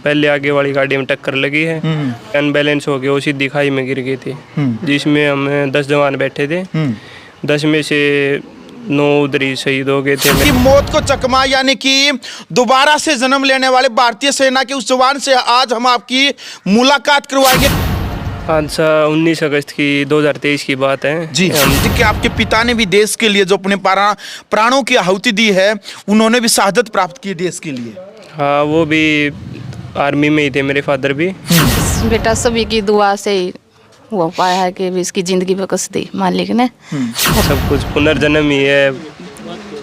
पहले आगे वाली गाड़ी में टक्कर लगी है, अनबैलेंस हो गया, वो सीधी खाई में गिर गई थी, जिसमें हम 10 जवान बैठे थे। 10 में से 9 उधर ही शहीद हो गए थे। कि मौत को चकमा यानी कि दोबारा से जन्म लेने वाले भारतीय सेना के उस जवान से आज हम आपकी मुलाकात करवाएंगे। हादसा 19 अगस्त की 2023 की बात है जी कि आपके पिता ने भी देश के लिए जो अपने प्राणों की आहुति दी है, उन्होंने भी शहादत प्राप्त की देश के लिए। हाँ, वो भी आर्मी में ही थे, मेरे फादर भी। बेटा सभी की दुआ से ही हो पाया है कि इसकी जिंदगी बख्श दी मालिक ने। सब कुछ पुनर्जन्म ही है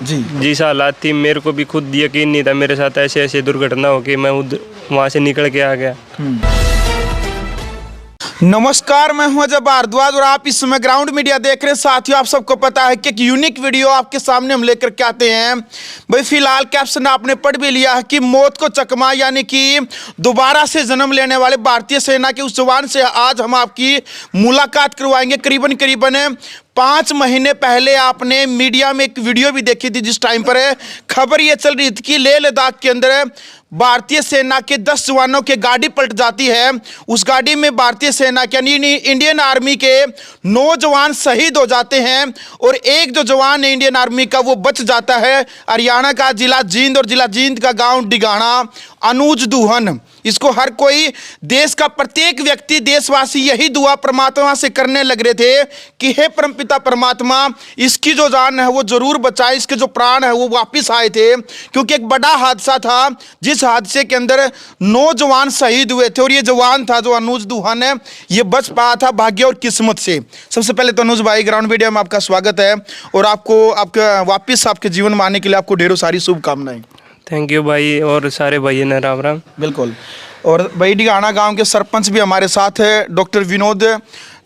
जी। जिस हालात थी, मेरे को भी खुद यकीन नहीं था मेरे साथ ऐसे ऐसे दुर्घटना हो कि मैं वहाँ से निकल के आ गया। नमस्कार, मैं हूं अजय भारद्वाज और आप इस समय ग्राउंड मीडिया देख रहे हैं। साथियों, आप सबको पता है कि एक यूनिक वीडियो आपके सामने हम लेकर के आते हैं। भाई फिलहाल कैप्शन आपने पढ़ भी लिया है कि मौत को चकमा यानी कि दोबारा से जन्म लेने वाले भारतीय सेना के उस जवान से आज हम आपकी मुलाकात करवाएंगे। करीबन 5 महीने पहले आपने मीडिया में एक वीडियो भी देखी थी, जिस टाइम पर खबर ये चल रही थी कि लेह लद्दाख के अंदर भारतीय सेना के 10 जवानों की गाड़ी पलट जाती है। उस गाड़ी में भारतीय सेना के यानी इंडियन आर्मी के 9 जवान शहीद हो जाते हैं और एक जो जवान है इंडियन आर्मी का वो बच जाता है। हरियाणा का जिला जींद और जिला जींद का गांव डिगाना, अनुज दुहन। इसको हर कोई देश का प्रत्येक व्यक्ति, देशवासी यही दुआ परमात्मा से करने लग रहे थे कि हे परमपिता परमात्मा, इसकी जो जान है वो जरूर बचाए, इसके जो प्राण है वो वापस आए थे। क्योंकि एक बड़ा हादसा था, जिस हादसे के अंदर 9 जवान शहीद हुए थे और ये जवान था जो अनुज दुहन है, ये बच पाया था भाग्य और किस्मत से। सबसे पहले तो अनुज भाई, ग्राउंड मीडिया में आपका स्वागत है और आपको आपका वापस आपके जीवन में आने के लिए आपको ढेरों सारी शुभकामनाएं। थैंक यू भाई, और सारे भाई ने राम राम। बिल्कुल। और भाई डिगाना गांव के सरपंच भी हमारे साथ है, डॉक्टर विनोद,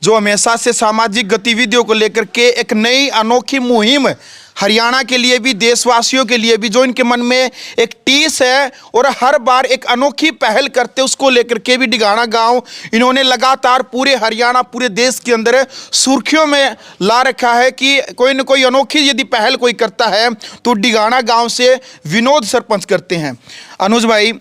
जो हमेशा से सामाजिक गतिविधियों को लेकर के एक नई अनोखी मुहिम हरियाणा के लिए भी, देशवासियों के लिए भी, जो इनके मन में एक टीस है और हर बार एक अनोखी पहल करते, उसको लेकर के भी डिगाना गांव इन्होंने लगातार पूरे हरियाणा, पूरे देश के अंदर सुर्खियों में ला रखा है कि कोई न कोई अनोखी यदि पहल कोई करता है तो डिगाना गांव से विनोद सरपंच करते हैं। अनुज भाई,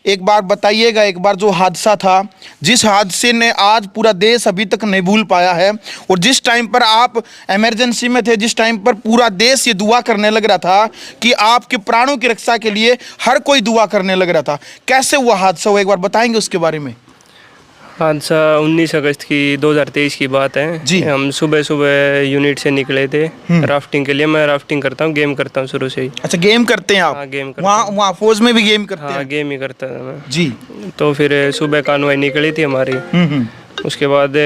एक बार बताइएगा, एक बार जो हादसा था, जिस हादसे ने आज पूरा देश अभी तक नहीं भूल पाया है और जिस टाइम पर आप इमरजेंसी में थे, जिस टाइम पर पूरा देश ये दुआ करने लग रहा था कि आपके प्राणों की रक्षा के लिए हर कोई दुआ करने लग रहा था, कैसे हुआ हादसा हुआ, एक बार बताएंगे उसके बारे में? हादसा 19 अगस्त की 2023 की बात है जी। हम सुबह सुबह यूनिट से निकले थे राफ्टिंग के लिए। मैं राफ्टिंग करता हूँ, गेम करता हूँ शुरू से ही। अच्छा, गेम करते हैं आप? हाँ, गेम करता हूँ। वहाँ फौज में भी गेम करते हैं? हाँ, गेम ही करता था मैं जी। तो फिर सुबह कानवाई निकली थी हमारी। उसके बाद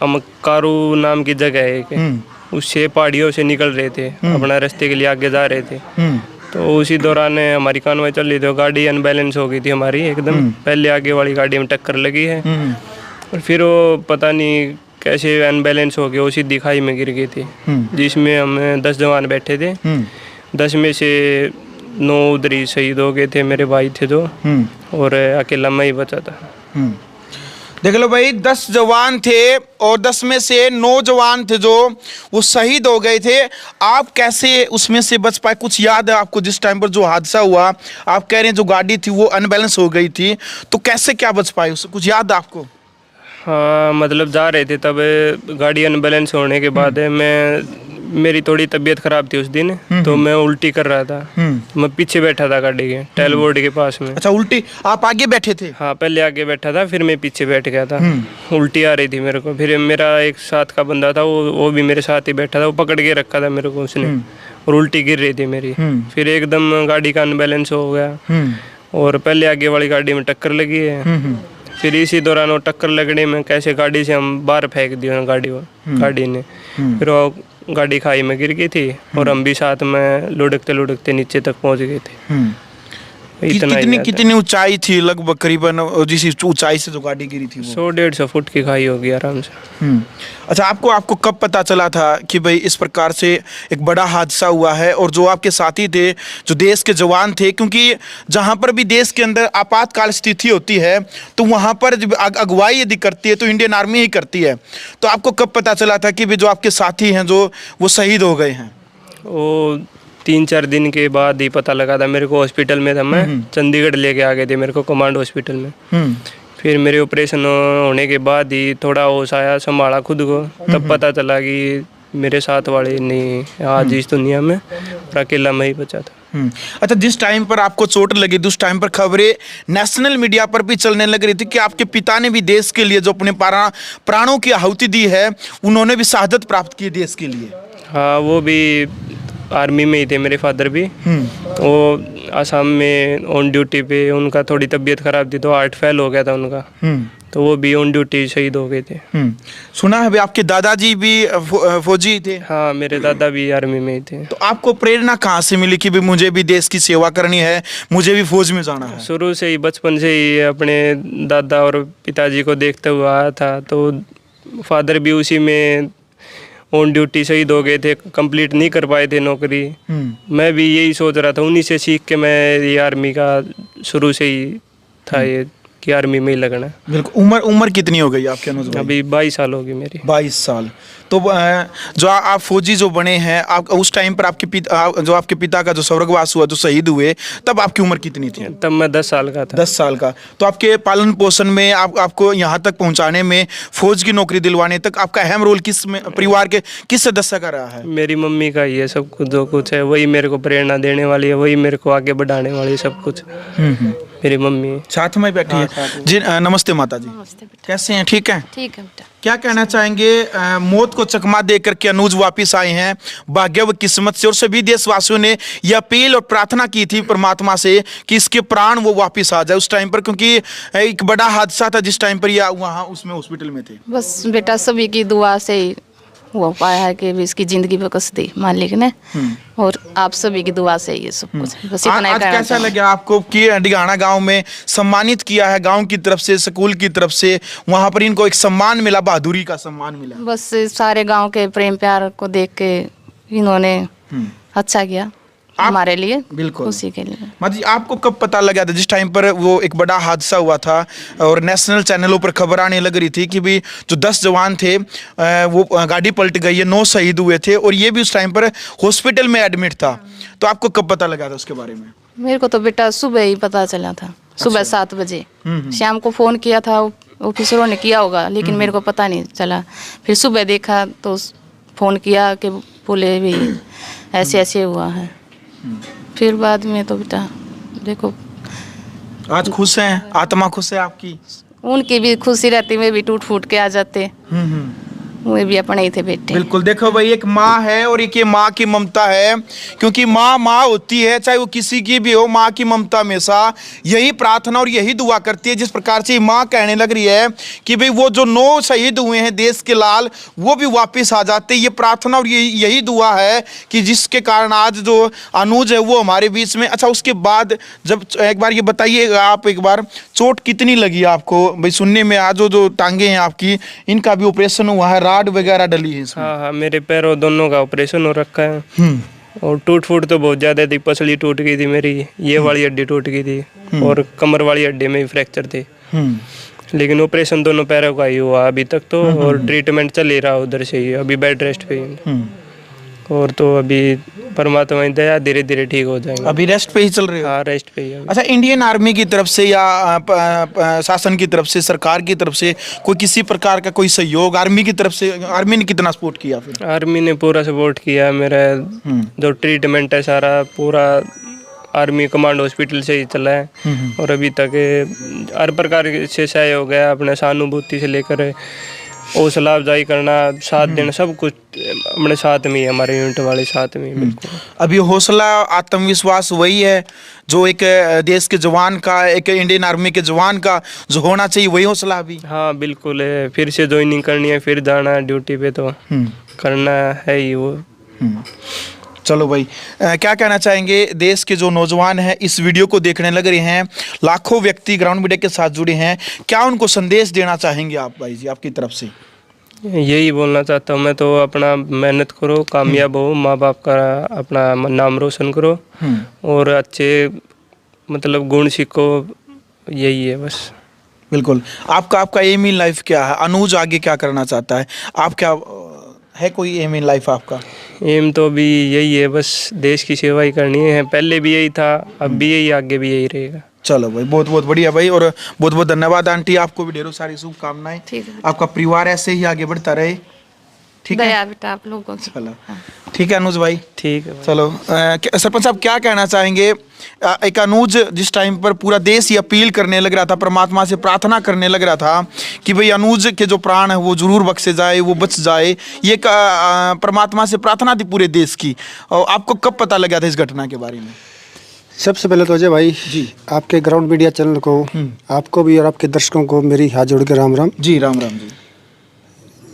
हम कारू नाम की जगह है एक, उससे पहाड़ियों से निकल रहे थे, अपना रास्ते के लिए आगे जा रहे थे। तो उसी दौरान हमारी कानवाई चल रही थी, गाड़ी अनबैलेंस हो गई थी हमारी एकदम। पहले आगे वाली गाड़ी में टक्कर लगी है और फिर वो पता नहीं कैसे अनबैलेंस हो गया, वो सीधी खाई में गिर गई थी, जिसमें हम 10 जवान बैठे थे। 10 में से 9 उधर ही शहीद हो गए थे, मेरे भाई थे जो, और अकेला मैं ही बचा था। देख लो भाई, 10 जवान थे और 10 में से 9 जवान थे जो वो शहीद हो गए थे। आप कैसे उसमें से बच पाए? कुछ याद है आपको जिस टाइम पर जो हादसा हुआ? आप कह रहे हैं जो गाड़ी थी वो अनबैलेंस हो गई थी, तो कैसे क्या बच पाए, उससे कुछ याद है आपको? हाँ, मतलब जा रहे थे तब गाड़ी अनबैलेंस होने के बाद मेरी थोड़ी तबीयत खराब थी उस दिन, तो मैं उल्टी कर रहा था। मैं पीछे बैठा था गाड़ी के टेल बोर्ड के पास में। अच्छा, उल्टी आप आगे बैठे थे? हाँ, पहले आगे बैठा था, फिर मैं पीछे बैठ गया था। उल्टी आ रही थी मेरे को। फिर मेरा एक साथ का बंदा था, वो भी मेरे साथ ही बैठा था, वो पकड़ के रखा था मेरे को उसने, और उल्टी गिर रही थी मेरी। फिर एकदम गाड़ी का अनबैलेंस हो गया और पहले आगे वाली गाड़ी में टक्कर लगी है। फिर इसी दौरान वो टक्कर लगने में कैसे गाड़ी से हम बाहर फेंक दिया गाड़ी ने। फिर वो गाड़ी खाई में गिर गई थी और हम भी साथ में लुढ़कते लुढ़कते नीचे तक पहुंच गए थे। कितनी ऊंचाई थी लगभग, करीबन जिस ऊंचाई से जो गाड़ी गिरी थी? 100-150 फुट की खाई होगी आराम से। अच्छा, आपको कब पता चला था कि भाई इस प्रकार से एक बड़ा हादसा हुआ है? और जो आपके साथी थे, जो देश के जवान थे, क्योंकि जहां पर भी देश के अंदर आपातकाल स्थिति होती है तो वहां पर जब अगुवाई यदि करती है तो इंडियन आर्मी ही करती है, तो आपको कब पता चला था कि जो आपके साथी हैं जो वो शहीद हो गए हैं? वो 3-4 दिन के बाद ही पता लगा था मेरे को। हॉस्पिटल में था मैं, चंडीगढ़ लेके आ गए थे मेरे को कमांड हॉस्पिटल में। फिर मेरे ऑपरेशन होने के बाद ही थोड़ा होश आया, संभाला खुद को, तब पता चला कि मेरे साथ वाले नहीं आज इस दुनिया में, और अकेला मैं ही बचा था। अच्छा, जिस टाइम पर आपको चोट लगी थी उस टाइम पर खबरें नेशनल मीडिया पर भी चलने लग रही थी कि आपके पिता ने भी देश के लिए जो अपने प्राणों की आहुति दी है, उन्होंने भी शहादत प्राप्त की देश के लिए। हाँ, वो भी आर्मी में ही थे मेरे फादर भी। वो आसाम में ऑन ड्यूटी पे, उनका थोड़ी तबीयत खराब थी तो हार्ट फेल हो गया था उनका, तो वो भी ऑन ड्यूटी शहीद हो गए थे। सुना है आपके दादाजी भी फौजी थे? हाँ, मेरे दादा भी आर्मी में ही थे। तो आपको प्रेरणा कहाँ से मिली कि भी मुझे भी देश की सेवा करनी है, मुझे भी फौज में जाना है? शुरू से ही, बचपन से ही अपने दादा और पिताजी को देखते हुए आया था। तो फादर भी उसी में ऑन ड्यूटी शहीद हो गए थे, कंप्लीट नहीं कर पाए थे नौकरी। मैं भी यही सोच रहा था, उन्हीं से सीख के मैं ये आर्मी का शुरू से ही था ये कि आर्मी में ही लगना है। बिल्कुल। उम्र कितनी हो गई आपके अनुज भाई? अभी 22 साल होगी मेरी। 22 साल। तो जो आप फौजी जो बने हैं, आप उस टाइम पर आपके पिता का जो स्वर्गवास हुआ, जो शहीद हुए, तब आपकी उम्र कितनी थी? तब मैं 10 साल का था। 10 साल का। तो आपके पालन पोषण में, आपको यहाँ तक पहुँचाने में, फौज की नौकरी दिलवाने तक आपका अहम रोल परिवार के किस सदस्य का रहा है? मेरी मम्मी का ही है सब कुछ, जो कुछ है वही मेरे को प्रेरणा देने वाली है, वही मेरे को आगे बढ़ाने वाली है, सब कुछ मेरी मम्मी है। साथ में बैठी है जी। नमस्ते माता जी। नमस्ते बेटा। कैसे हैं? ठीक है। ठीक है बेटा। क्या कहना चाहेंगे? मौत को चकमा दे करके अनुज वापिस आए हैं भाग्य व किस्मत से, और सभी देशवासियों ने यह अपील और प्रार्थना की थी परमात्मा से कि इसके प्राण वो वापिस आ जाए उस टाइम पर, क्योंकि एक बड़ा हादसा था जिस टाइम पर या वहाँ उसमें हॉस्पिटल में थे। बस बेटा सभी की दुआ से ही हो पाया है कि इसकी जिंदगी बख्श दी मालिक ने, और आप सभी की दुआ से ये सब कुछ। बस इतना ही आज कहना कैसा चाहूँ। लगा आपको कि डिगाना गांव में सम्मानित किया है, गांव की तरफ से, स्कूल की तरफ से, वहां पर इनको एक सम्मान मिला, बहादुरी का सम्मान मिला? बस सारे गांव के प्रेम प्यार को देख के इन्होंने अच्छा किया हमारे लिए, बिल्कुल खुशी के लिए। माता जी, आपको कब पता लगा था जिस टाइम पर वो एक बड़ा हादसा हुआ था और नेशनल चैनलों पर खबर आने लग रही थी कि भी जो 10 जवान थे वो गाड़ी पलट गई है, 9 शहीद हुए थे, और ये भी उस टाइम पर हॉस्पिटल में एडमिट था, तो आपको कब पता लगा था उसके बारे में? मेरे को तो बेटा सुबह ही पता चला था, सुबह 7 बजे। शाम को फ़ोन किया था, ऑफिसरों ने किया होगा, लेकिन मेरे को पता नहीं चला। फिर सुबह देखा तो फ़ोन किया कि बोले भी ऐसे ऐसे हुआ है। फिर बाद में तो बेटा देखो, आज खुश हैं, आत्मा खुश है आपकी? उनकी भी खुशी रहती, मैं भी टूट फूट के आ जाते, वे भी अपने ही थे बेटे। बिल्कुल। देखो भाई, एक माँ है और एक ये माँ की ममता है, क्योंकि माँ होती है, चाहे वो किसी की भी हो, माँ की ममता हमेशा यही प्रार्थना और यही दुआ करती है। जिस प्रकार से माँ कहने लग रही है कि भाई वो जो 9 शहीद हुए हैं देश के लाल, वो भी वापस आ जाते, ये प्रार्थना और यही दुआ है कि जिसके कारण आज जो अनुज है वो हमारे बीच में। अच्छा, उसके बाद जब एक बार ये बताइएगा आप, एक बार चोट कितनी लगी आपको? भाई सुनने में आज जो टांगे हैं आपकी, इनका भी ऑपरेशन हुआ है, राड वगैरह डली है इसमें? हाँ, मेरे पैरों दोनों का ऑपरेशन हो रखा है, और टूट फूट तो बहुत ज्यादा थी। पसली टूट गई थी मेरी, ये वाली हड्डी टूट गई थी, और कमर वाली हड्डी में भी फ्रैक्चर थे। लेकिन ऑपरेशन दोनों पैरों का ही हुआ अभी तक तो, और ट्रीटमेंट चल ही रहा उधर से ही, अभी बेड रेस्ट पे ही। और तो अभी परमात्मा की दया, धीरे धीरे ठीक हो जाएंगे। अभी रेस्ट पे ही चल रहे हो? हाँ, रेस्ट पे ही है। अच्छा, इंडियन आर्मी की तरफ से या शासन की तरफ से, सरकार की तरफ से कोई किसी प्रकार का कोई सहयोग आर्मी की तरफ से? आर्मी ने कितना सपोर्ट किया फिर? आर्मी ने पूरा सपोर्ट किया। मेरा जो ट्रीटमेंट है सारा पूरा आर्मी कमांड हॉस्पिटल से ही चला है, और अभी तक हर प्रकार से सहयोग है, अपने सहानुभूति से लेकर हौसला अफजाई करना, साथ देना, सब कुछ अपने साथ में ही, हमारे यूनिट वाले साथ में। बिल्कुल। अभी हौसला, आत्मविश्वास वही है जो एक देश के जवान का, एक इंडियन आर्मी के जवान का जो होना चाहिए, वही हौसला अभी? हाँ बिल्कुल है। फिर से ज्वाइनिंग करनी है, फिर जाना है ड्यूटी पे, तो करना है ही वो। चलो भाई, क्या कहना चाहेंगे? देश के जो नौजवान हैं इस वीडियो को देखने लग रहे हैं, लाखों व्यक्ति ग्राउंड मीडिया के साथ जुड़े हैं, क्या उनको संदेश देना चाहेंगे आप भाई जी, आपकी तरफ से? यही बोलना चाहता हूँ मैं तो, अपना मेहनत करो, कामयाब हो, माँ बाप का अपना नाम रोशन करो, और अच्छे मतलब गुण सीखो, यही है बस। बिल्कुल। आपका एम इन लाइफ क्या है? अनुज आगे क्या करना चाहता है? आप क्या है कोई एम इन लाइफ आपका? एम तो अभी यही है, बस देश की सेवा ही करनी है। पहले भी यही था, अब भी यही, आगे भी यही रहेगा। चलो भाई, बहुत बहुत बढ़िया भाई, और बहुत बहुत धन्यवाद आंटी, आपको भी ढेरों सारी शुभकामनाएं। ठीक है। आपका परिवार ऐसे ही आगे बढ़ता रहे। ठीक है, दया बेटा आप लोगों की। चलो ठीक है अनुज भाई। ठीक है भाई। चलो सरपंच साहब क्या कहना चाहेंगे? एक अनुज जिस टाइम पर पूरा देश ही अपील करने लग रहा था, परमात्मा से प्रार्थना करने लग रहा था कि भाई अनुज के जो प्राण है वो जरूर बख्शे जाए, वो बच जाए, ये परमात्मा से प्रार्थना थी पूरे देश की। और आपको कब पता लगा था इस घटना के बारे में? सबसे पहले तो अजय भाई जी, आपके ग्राउंड मीडिया चैनल को, आपको भी और आपके दर्शकों को मेरी हाथ जोड़ के राम राम। जी राम राम जी।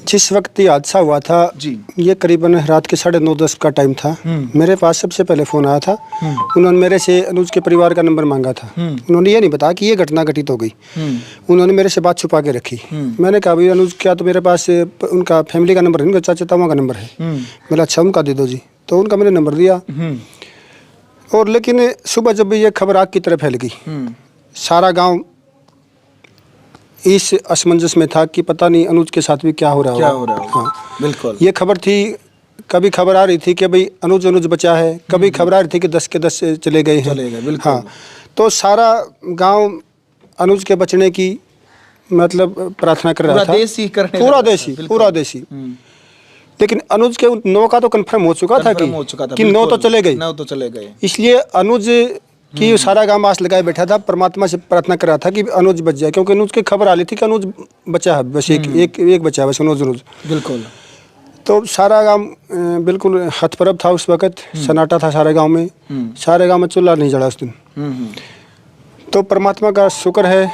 जिस वक्त ये हादसा हुआ था जी, ये करीबन रात के 9:30 का टाइम था। मेरे पास सबसे पहले फ़ोन आया था। उन्होंने मेरे से अनुज के परिवार का नंबर मांगा था। उन्होंने ये नहीं बताया कि ये घटना घटित हो गई। उन्होंने मेरे से बात छुपा के रखी। मैंने कहा भाई अनुज क्या तो मेरे पास उनका फैमिली का नंबर है, उनका चाचा तामा का नंबर है। मैंने अच्छा उनका दे दो जी। तो उनका मैंने नंबर दिया। और लेकिन सुबह जब भी ये खबर आग की तरह फैल गई, सारा गांव इस असमंजस में था कि पता नहीं अनुज के साथ भी क्या हो रहा होगा। हाँ बिल्कुल। ये खबर थी, कभी खबर आ रही थी कि भाई अनुज बचा है, कभी खबर आ रही थी कि 10 के 10 चले गए हैं। बिल्कुल। हाँ, तो सारा गांव अनुज के बचने की मतलब प्रार्थना कर रहा था। पूरा देश ही करने पूरा लगा देश ही, था, पूरा देश ही। लेकिन अनुज के 9 का तो कंफर्म हो चुका था कि 9 तो चले गए। 9 तो चले गए। इसलिए अनुज कि सारा गांव आस लगाए बैठा था, परमात्मा से प्रार्थना कर रहा था कि अनुज बच जाए, क्योंकि अनुज की खबर आ रही थी कि अनुज बचा है, बस एक बचा है बस अनुज। बिल्कुल। तो सारा गांव बिल्कुल हतप्रभ था उस वक्त, सन्नाटा था सारे गांव में। सारे गांव में चूल्हा नहीं जला उस दिन। तो परमात्मा का शुक्र है,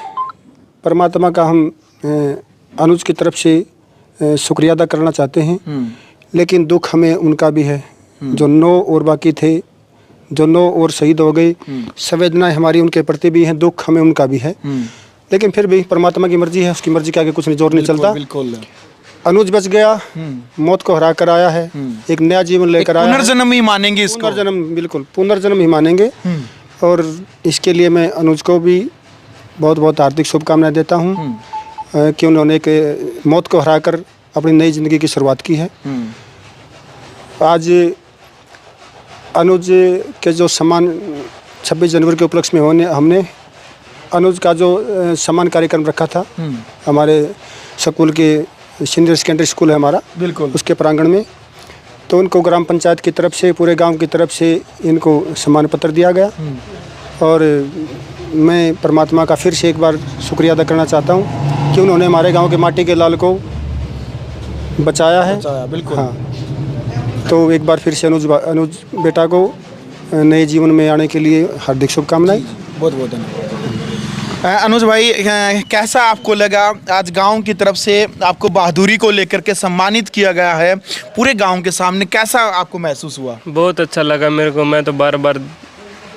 परमात्मा का हम अनुज की तरफ से शुक्रिया अदा करना चाहते हैं। लेकिन दुख हमें उनका भी है जो 9 और बाकी थे, जो 9 और शहीद हो गए। संवेदनाएं हमारी उनके प्रति भी हैं, दुख हमें उनका भी है। लेकिन फिर भी परमात्मा की मर्जी है, उसकी मर्जी के आगे कुछ नहीं, जोर नहीं चलता। बिल्कुल। अनुज बच गया, मौत को हरा कर आया है, एक नया जीवन लेकर आया है। पुनर्जन्म ही मानेंगे इसको। पुनर्जन्म, बिल्कुल पुनर्जन्म ही मानेंगे। और इसके लिए मैं अनुज को भी बहुत बहुत हार्दिक शुभकामनाएं देता हूँ कि उन्होंने एक मौत को हरा कर अपनी नई जिंदगी की शुरुआत की है। आज अनुज के जो सम्मान 26 जनवरी के उपलक्ष्य में हमने अनुज का जो सम्मान कार्यक्रम रखा था हमारे स्कूल के सीनियर सेकेंडरी स्कूल है हमारा, बिल्कुल, उसके प्रांगण में। तो उनको ग्राम पंचायत की तरफ से, पूरे गांव की तरफ से इनको सम्मान पत्र दिया गया। और मैं परमात्मा का फिर से एक बार शुक्रिया अदा करना चाहता हूँ कि उन्होंने हमारे गाँव के माटी के लाल को बचाया है। बिल्कुल। हाँ, तो एक बार फिर से अनुज बेटा को नए जीवन में आने के लिए हार्दिक शुभकामनाएं। बहुत बहुत धन्यवाद। अनुज भाई, कैसा आपको लगा आज गांव की तरफ से आपको बहादुरी को लेकर के सम्मानित किया गया है पूरे गांव के सामने, कैसा आपको महसूस हुआ? बहुत अच्छा लगा मेरे को। मैं तो बार बार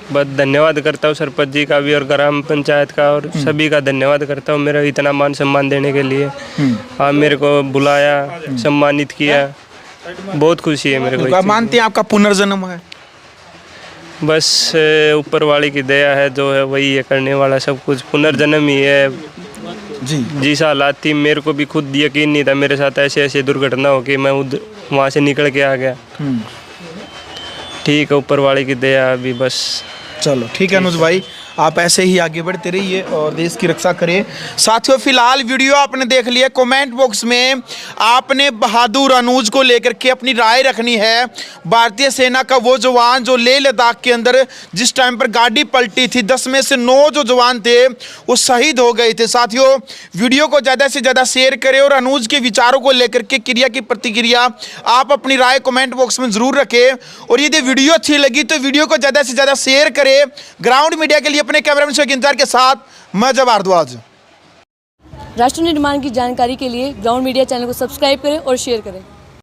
बहुत धन्यवाद करता हूँ सरपंच जी का भी और ग्राम पंचायत का, और सभी का धन्यवाद करता हूँ मेरा इतना मान सम्मान देने के लिए। आप मेरे को बुलाया, सम्मानित किया, बहुत खुशी है मेरे को। आप मानते हैं आपका पुनर्जन्म है? बस ऊपर वाले की दया है, जो है वही है करने वाला सब कुछ। पुनर्जन्म ही है जी। जिस हालात थी मेरे को भी खुद यकीन नहीं था मेरे साथ ऐसे ऐसे दुर्घटना हो कि मैं उधर वहाँ से निकल के आ गया। ठीक है, ऊपर वाले की दया अभी बस। चलो ठीक है अनुज भाई, आप ऐसे ही आगे बढ़ते रहिए और देश की रक्षा करें। साथियों, फिलहाल वीडियो आपने देख लिया। कमेंट बॉक्स में आपने बहादुर अनुज को लेकर के अपनी राय रखनी है। भारतीय सेना का वो जवान जो लेह लद्दाख के अंदर जिस टाइम पर गाड़ी पलटी थी, 10 में से 9 जो जवान थे वो शहीद हो गए थे। साथियों, वीडियो को ज़्यादा से ज़्यादा शेयर करें और अनुज के विचारों को लेकर के क्रिया की प्रतिक्रिया आप अपनी राय कमेंट बॉक्स में ज़रूर रखें। और यदि वीडियो अच्छी लगी तो वीडियो को ज़्यादा से ज़्यादा शेयर करें। ग्राउंड मीडिया के लिए अपने कैमरामैन शेख इंतजार के साथ मैं जब भारद्वाज। राष्ट्र निर्माण की जानकारी के लिए ग्राउंड मीडिया चैनल को सब्सक्राइब करें और शेयर करें।